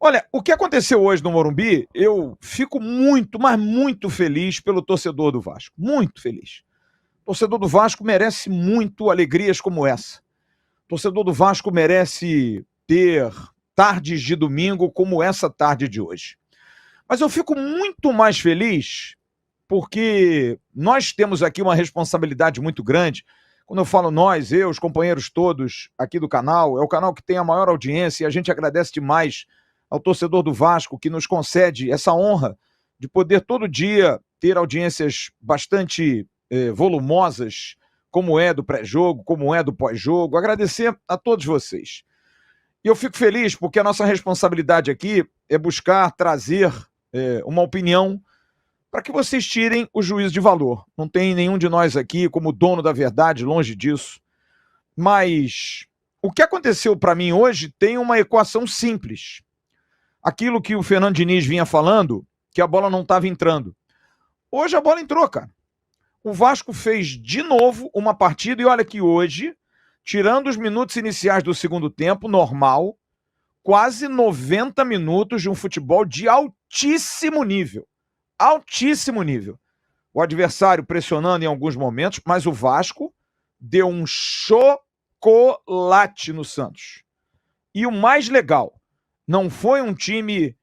Olha, o que aconteceu hoje no Morumbi, eu fico muito, mas muito feliz pelo torcedor do Vasco. Muito feliz. O torcedor do Vasco merece muito alegrias como essa. O torcedor do Vasco merece ter tardes de domingo como essa tarde de hoje. Mas eu fico muito mais feliz porque nós temos aqui uma responsabilidade muito grande. Quando eu falo nós, eu, os companheiros todos aqui do canal, é o canal que tem a maior audiência e a gente agradece demais ao torcedor do Vasco que nos concede essa honra de poder todo dia ter audiências bastante volumosas, como é do pré-jogo, como é do pós-jogo. Agradecer a todos vocês. E eu fico feliz porque a nossa responsabilidade aqui é buscar trazer uma opinião para que vocês tirem o juízo de valor. Não tem nenhum de nós aqui como dono da verdade, longe disso. Mas o que aconteceu para mim hoje tem uma equação simples. Aquilo que o Fernando Diniz vinha falando, que a bola não estava entrando. Hoje a bola entrou, cara. O Vasco fez de novo uma partida e olha que hoje, tirando os minutos iniciais do segundo tempo, normal, quase 90 minutos de um futebol de altíssimo nível. Altíssimo nível. O adversário pressionando em alguns momentos, mas o Vasco deu um chocolate no Santos. E o mais legal, não foi um time,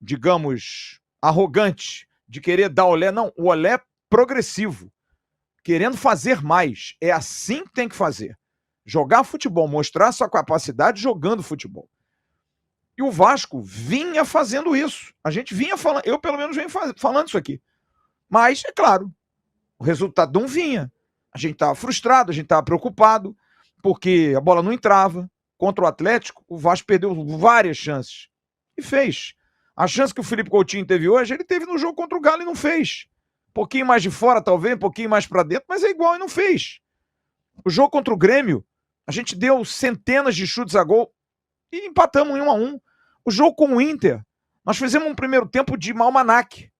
digamos, arrogante, de querer dar olé, não. O olé progressivo, querendo fazer mais. É assim que tem que fazer. Jogar futebol, mostrar sua capacidade jogando futebol. E o Vasco vinha fazendo isso. A gente vinha falando, eu pelo menos venho falando isso aqui. Mas, é claro, o resultado não vinha. A gente estava frustrado, a gente estava preocupado, porque a bola não entrava. Contra o Atlético, o Vasco perdeu várias chances. E fez. A chance que o Felipe Coutinho teve hoje, ele teve no jogo contra o Galo e não fez. Um pouquinho mais de fora, talvez, um pouquinho mais para dentro, mas é igual e não fez. O jogo contra o Grêmio, a gente deu centenas de chutes a gol e empatamos em 1-1. O jogo com o Inter, nós fizemos um primeiro tempo de almanaque.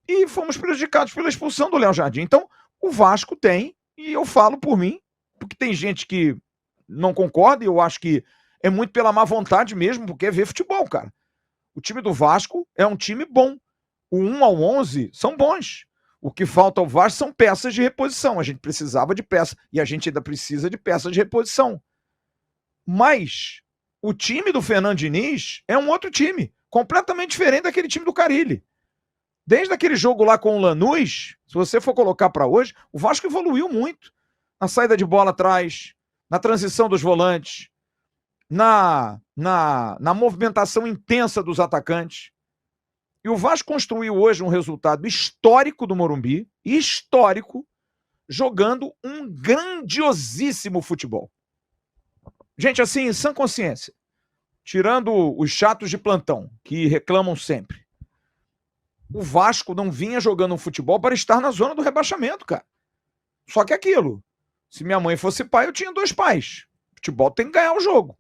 E fomos prejudicados pela expulsão do Léo Jardim. Então, o Vasco tem, e eu falo por mim, porque tem gente que não concorda, e eu acho que é muito pela má vontade mesmo, porque é ver futebol, cara. O time do Vasco é um time bom. O 1 ao 11 são bons. O que falta ao Vasco são peças de reposição. A gente precisava de peças, e a gente ainda precisa de peças de reposição. Mas o time do Fernando Diniz é um outro time, completamente diferente daquele time do Carille. Desde aquele jogo lá com o Lanús, se você for colocar para hoje, o Vasco evoluiu muito. Na saída de bola atrás, na transição dos volantes, na movimentação intensa dos atacantes. E o Vasco construiu hoje um resultado histórico do Morumbi, histórico, jogando um grandiosíssimo futebol. Gente, assim, em sã consciência, tirando os chatos de plantão, que reclamam sempre, o Vasco não vinha jogando um futebol para estar na zona do rebaixamento, cara. Só que aquilo, se minha mãe fosse pai, eu tinha 2 pais. O futebol tem que ganhar o jogo.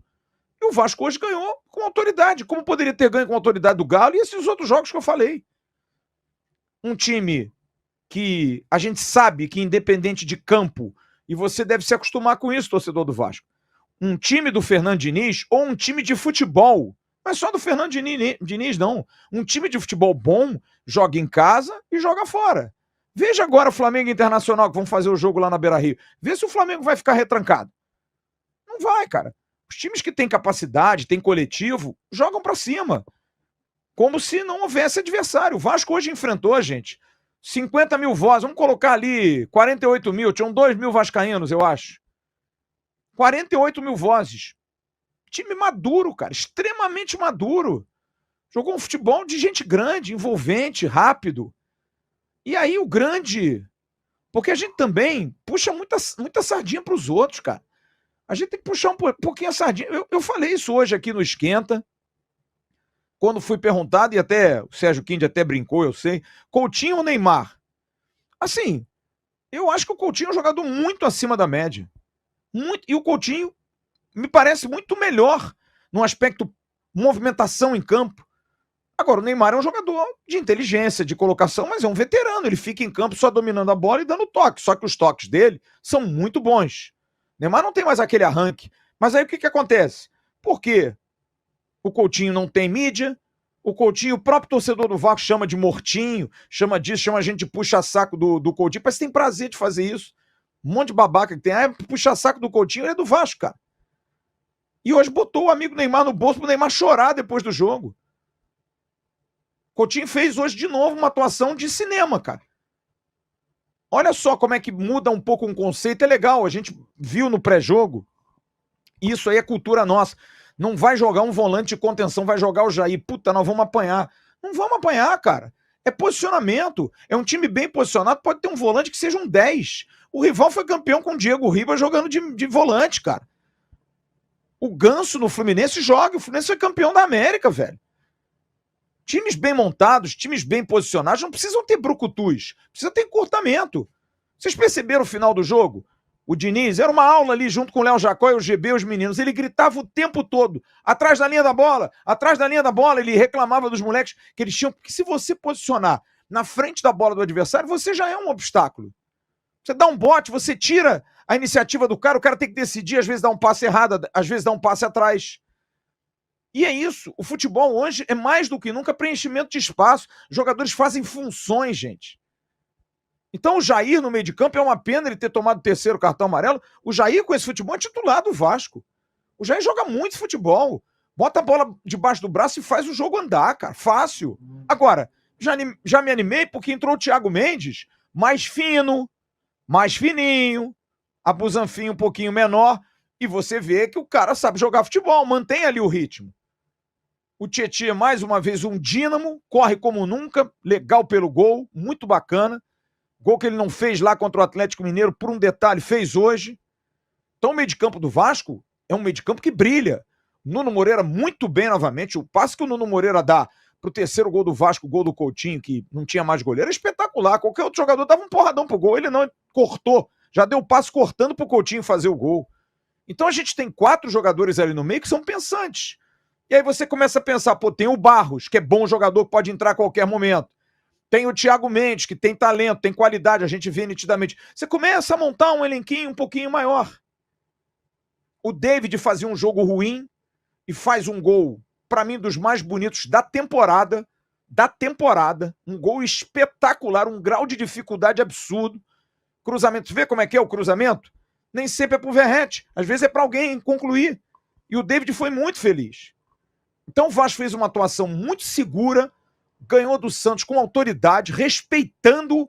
E o Vasco hoje ganhou com autoridade, como poderia ter ganho com autoridade do Galo e esses outros jogos que eu falei. Um time que a gente sabe que independente de campo, e você deve se acostumar com isso, torcedor do Vasco, um time do Fernando Diniz ou um time de futebol, não é só do Fernando Diniz, não. Um time de futebol bom joga em casa e joga fora. Veja agora o Flamengo Internacional, que vão fazer o jogo lá na Beira-Rio. Vê se o Flamengo vai ficar retrancado. Não vai, cara. Os times que têm capacidade, têm coletivo, jogam pra cima. Como se não houvesse adversário. O Vasco hoje enfrentou, gente, 50 mil vozes. Vamos colocar ali 48 mil. Tinham 2 mil vascaínos, eu acho. 48 mil vozes. Time maduro, cara. Extremamente maduro. Jogou um futebol de gente grande, envolvente, rápido. E aí o grande... Porque a gente também puxa muita sardinha pros outros, cara. A gente tem que puxar um pouquinho a sardinha. Eu falei isso hoje aqui no Esquenta, quando fui perguntado, e até o Sérgio Quinde até brincou, eu sei, Coutinho ou Neymar? Assim, eu acho que o Coutinho é um jogador muito acima da média. Muito, e o Coutinho me parece muito melhor no aspecto movimentação em campo. Agora, o Neymar é um jogador de inteligência, de colocação, mas é um veterano. Ele fica em campo só dominando a bola e dando toque. Só que os toques dele são muito bons. Neymar não tem mais aquele arranque. Mas aí o que acontece? Por quê? O Coutinho não tem mídia. O Coutinho, o próprio torcedor do Vasco chama de mortinho, chama disso, chama a gente de puxa-saco do Coutinho. Parece que tem prazer de fazer isso. Um monte de babaca que tem. Puxa-saco do Coutinho, ele é do Vasco, cara. E hoje botou o amigo Neymar no bolso pro Neymar chorar depois do jogo. Coutinho fez hoje de novo uma atuação de cinema, cara. Olha só como é que muda um pouco um conceito. É legal, a gente viu no pré-jogo. Isso aí é cultura nossa. Não vai jogar um volante de contenção, vai jogar o Jair. Puta, nós vamos apanhar. Não vamos apanhar, cara. É posicionamento. É um time bem posicionado, pode ter um volante que seja um 10. O rival foi campeão com o Diego Ribas jogando de volante, cara. O Ganso no Fluminense joga. O Fluminense foi campeão da América, velho. Times bem montados, times bem posicionados, não precisam ter brucutus. Precisa ter encurtamento. Vocês perceberam o final do jogo? O Diniz, era uma aula ali junto com o Léo Jacó e o GB, os meninos. Ele gritava o tempo todo, atrás da linha da bola, atrás da linha da bola. Ele reclamava dos moleques que eles tinham. Porque se você posicionar na frente da bola do adversário, você já é um obstáculo. Você dá um bote, você tira a iniciativa do cara, o cara tem que decidir, às vezes dá um passe errado, às vezes dá um passe atrás. E é isso. O futebol hoje é mais do que nunca preenchimento de espaço. Jogadores fazem funções, gente. Então o Jair no meio de campo é uma pena ele ter tomado o terceiro cartão amarelo. O Jair com esse futebol é titular do Vasco. O Jair joga muito futebol. Bota a bola debaixo do braço e faz o jogo andar, cara. Fácil. Agora, já me animei porque entrou o Thiago Mendes, mais fino, mais fininho, a Busanfim um pouquinho menor, e você vê que o cara sabe jogar futebol, mantém ali o ritmo. O Tietê, mais uma vez, um dínamo, corre como nunca, legal pelo gol, muito bacana. Gol que ele não fez lá contra o Atlético Mineiro, por um detalhe, fez hoje. Então o meio de campo do Vasco é um meio de campo que brilha. Nuno Moreira muito bem novamente. O passe que o Nuno Moreira dá pro terceiro gol do Vasco, o gol do Coutinho, que não tinha mais goleiro, é espetacular. Qualquer outro jogador dava um porradão pro gol, ele não cortou. Já deu o passe cortando pro Coutinho fazer o gol. Então a gente tem 4 jogadores ali no meio que são pensantes. E aí você começa a pensar, pô, tem o Barros, que é bom jogador, que pode entrar a qualquer momento. Tem o Thiago Mendes, que tem talento, tem qualidade, a gente vê nitidamente. Você começa a montar um elenquinho um pouquinho maior. O David fazia um jogo ruim e faz um gol, para mim, dos mais bonitos da temporada. Um gol espetacular, um grau de dificuldade absurdo. Cruzamento, vê como é que é o cruzamento? Nem sempre é pro Verratti, às vezes é para alguém concluir. E o David foi muito feliz. Então o Vasco fez uma atuação muito segura, ganhou do Santos com autoridade, respeitando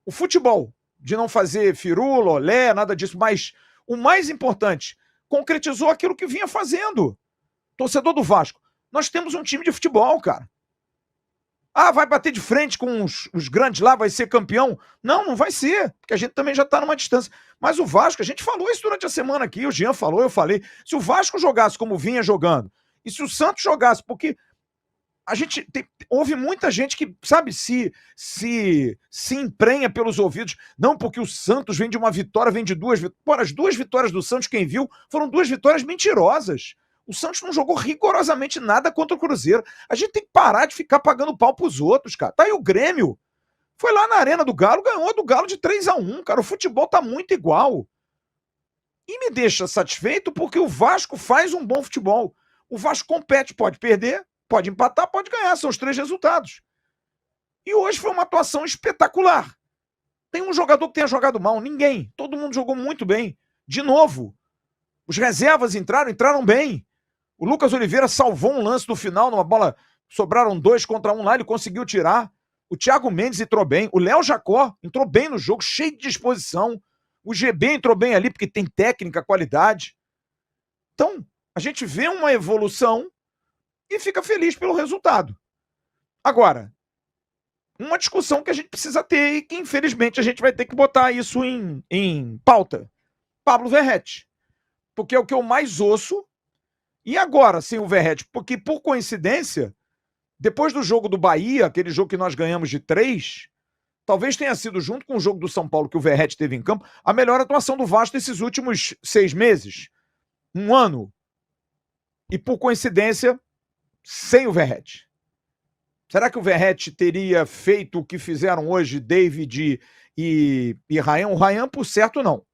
o futebol, de não fazer firula, olé, nada disso, mas o mais importante, concretizou aquilo que vinha fazendo. Torcedor do Vasco, nós temos um time de futebol, cara. Ah, vai bater de frente com os grandes lá, vai ser campeão? Não, não vai ser, porque a gente também já está numa distância. Mas o Vasco, a gente falou isso durante a semana aqui, o Jean falou, eu falei, se o Vasco jogasse como vinha jogando, e se o Santos jogasse, porque a gente houve muita gente que, sabe, se emprenha pelos ouvidos. Não, porque o Santos vem de uma vitória, vem de 2 vitórias. Pô, as 2 vitórias do Santos, quem viu, foram 2 vitórias mentirosas. O Santos não jogou rigorosamente nada contra o Cruzeiro. A gente tem que parar de ficar pagando pau pros outros, cara. Tá aí o Grêmio. Foi lá na Arena do Galo, ganhou do Galo de 3-1, cara. O futebol tá muito igual. E me deixa satisfeito porque o Vasco faz um bom futebol. O Vasco compete, pode perder, pode empatar, pode ganhar, são os 3 resultados. E hoje foi uma atuação espetacular. Tem um jogador que tenha jogado mal? Ninguém. Todo mundo jogou muito bem. De novo, os reservas entraram bem. O Lucas Oliveira salvou um lance no final, numa bola, sobraram 2 contra 1 lá, ele conseguiu tirar. O Thiago Mendes entrou bem. O Léo Jacó entrou bem no jogo, cheio de disposição. O GB entrou bem ali, porque tem técnica, qualidade. Então, a gente vê uma evolução e fica feliz pelo resultado. Agora, uma discussão que a gente precisa ter e que, infelizmente, a gente vai ter que botar isso em pauta. Pablo Verratti. Porque é o que eu mais ouço. E agora, sem o Verratti? Porque, por coincidência, depois do jogo do Bahia, aquele jogo que nós ganhamos de 3, talvez tenha sido, junto com o jogo do São Paulo que o Verratti teve em campo, a melhor atuação do Vasco nesses últimos 6 meses. 1 ano. E, por coincidência, sem o Verratti. Será que o Verratti teria feito o que fizeram hoje David e Ryan? O Ryan, por certo, não.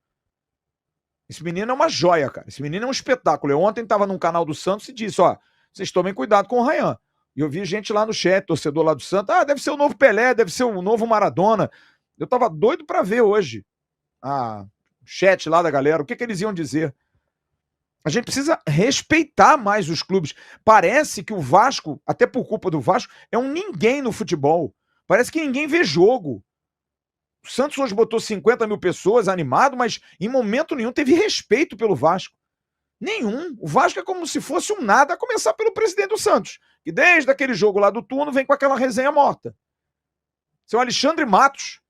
Esse menino é uma joia, cara. Esse menino é um espetáculo. Eu ontem estava num canal do Santos e disse, ó, vocês tomem cuidado com o Ryan. E eu vi gente lá no chat, torcedor lá do Santos, deve ser o novo Pelé, deve ser o novo Maradona. Eu tava doido para ver hoje o chat lá da galera, o que eles iam dizer. A gente precisa respeitar mais os clubes. Parece que o Vasco, até por culpa do Vasco, é um ninguém no futebol. Parece que ninguém vê jogo. O Santos hoje botou 50 mil pessoas animado, mas em momento nenhum teve respeito pelo Vasco. Nenhum. O Vasco é como se fosse um nada, a começar pelo presidente do Santos, que desde aquele jogo lá do turno vem com aquela resenha morta. Seu Alexandre Matos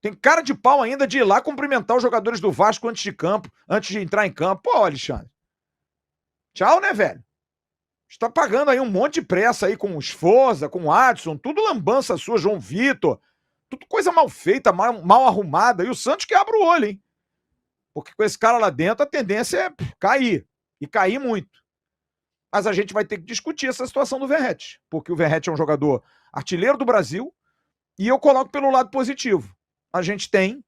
tem cara de pau ainda de ir lá cumprimentar os jogadores do Vasco antes de entrar em campo. Pô, Alexandre. Tchau, né, velho? Está pagando aí um monte de pressa aí com o Esforza, com o Adson, tudo lambança sua, João Vitor. Tudo coisa mal feita, mal arrumada. E o Santos que abre o olho, hein? Porque com esse cara lá dentro a tendência é cair. E cair muito. Mas a gente vai ter que discutir essa situação do Verratti. Porque o Verratti é um jogador artilheiro do Brasil. E eu coloco pelo lado positivo. A gente tem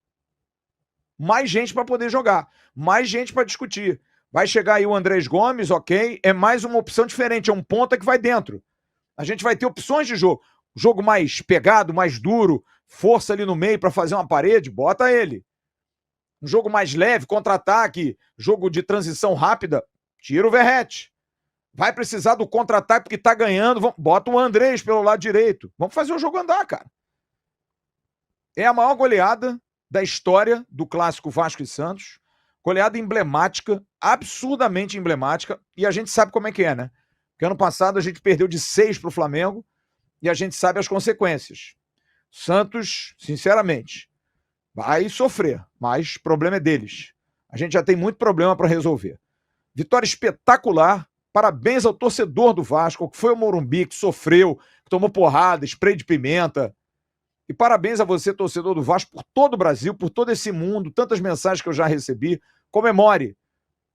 mais gente para poder jogar. Mais gente para discutir. Vai chegar aí o Andrés Gomes, ok. É mais uma opção diferente. É um ponta que vai dentro. A gente vai ter opções de jogo. Jogo mais pegado, mais duro. Força ali no meio para fazer uma parede. Bota ele. Um jogo mais leve, contra-ataque, jogo de transição rápida, tira o Verratti. Vai precisar do contra-ataque porque tá ganhando, bota o Andrés pelo lado direito. Vamos fazer o jogo andar, cara. É a maior goleada da história do clássico Vasco e Santos. Goleada emblemática, absurdamente emblemática. E a gente sabe como é que é, né? Porque ano passado a gente perdeu de 6 pro Flamengo e a gente sabe as consequências. Santos, sinceramente, vai sofrer, mas o problema é deles. A gente já tem muito problema para resolver. Vitória espetacular. Parabéns ao torcedor do Vasco, que foi ao Morumbi, que sofreu, que tomou porrada, spray de pimenta. E parabéns a você, torcedor do Vasco, por todo o Brasil, por todo esse mundo, tantas mensagens que eu já recebi. Comemore,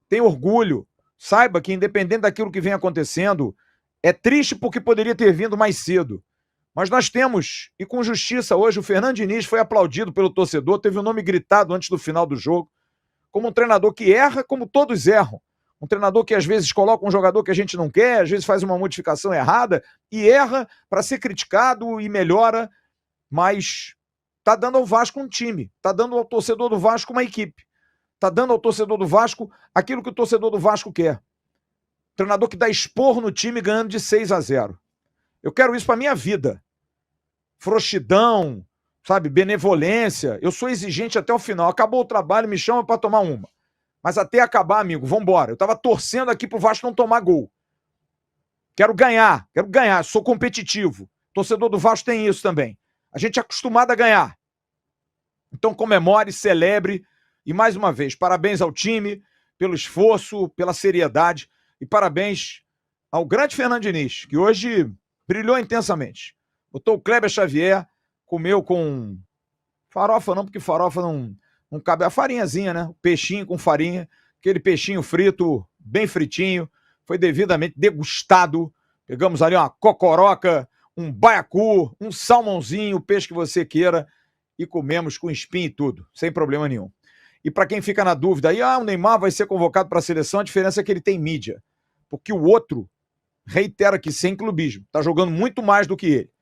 tenha orgulho. Saiba que, independente daquilo que vem acontecendo, é triste porque poderia ter vindo mais cedo. Mas nós temos, e com justiça hoje, o Fernando Diniz foi aplaudido pelo torcedor, teve o nome gritado antes do final do jogo, como um treinador que erra, como todos erram. Um treinador que às vezes coloca um jogador que a gente não quer, às vezes faz uma modificação errada e erra para ser criticado e melhora, mas está dando ao Vasco um time, está dando ao torcedor do Vasco uma equipe, está dando ao torcedor do Vasco aquilo que o torcedor do Vasco quer. Treinador que dá esporro no time ganhando de 6-0. Eu quero isso para minha vida. Frouxidão, sabe, benevolência. Eu sou exigente até o final. Acabou o trabalho, me chama para tomar uma. Mas até acabar, amigo, vambora. Eu tava torcendo aqui pro Vasco não tomar gol. Quero ganhar. Sou competitivo. Torcedor do Vasco tem isso também. A gente é acostumado a ganhar. Então comemore, celebre. E mais uma vez, parabéns ao time pelo esforço, pela seriedade. E parabéns ao grande Fernando Diniz, que hoje brilhou intensamente. Botou o Kleber Xavier, comeu com farofa não, porque farofa não cabe. A farinhazinha, né? O peixinho com farinha, aquele peixinho frito, bem fritinho, foi devidamente degustado. Pegamos ali uma cocoroca, um baiacu, um salmãozinho, o peixe que você queira, e comemos com espinho e tudo, sem problema nenhum. E para quem fica na dúvida aí, o Neymar vai ser convocado para a seleção, a diferença é que ele tem mídia, porque o outro, reitera que sem clubismo, tá jogando muito mais do que ele.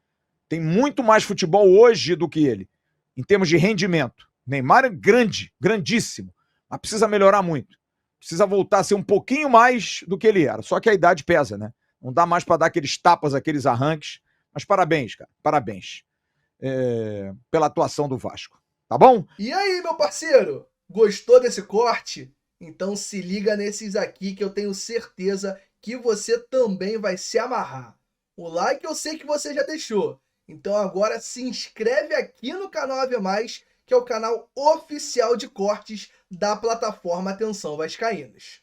Tem muito mais futebol hoje do que ele, em termos de rendimento. Neymar é grande, grandíssimo, mas precisa melhorar muito. Precisa voltar a ser um pouquinho mais do que ele era. Só que a idade pesa, né? Não dá mais para dar aqueles tapas, aqueles arranques. Mas parabéns, cara. Parabéns pela atuação do Vasco. Tá bom? E aí, meu parceiro? Gostou desse corte? Então se liga nesses aqui que eu tenho certeza que você também vai se amarrar. O like eu sei que você já deixou. Então agora se inscreve aqui no canal AV+, que é o canal oficial de cortes da plataforma Atenção Vascaínos.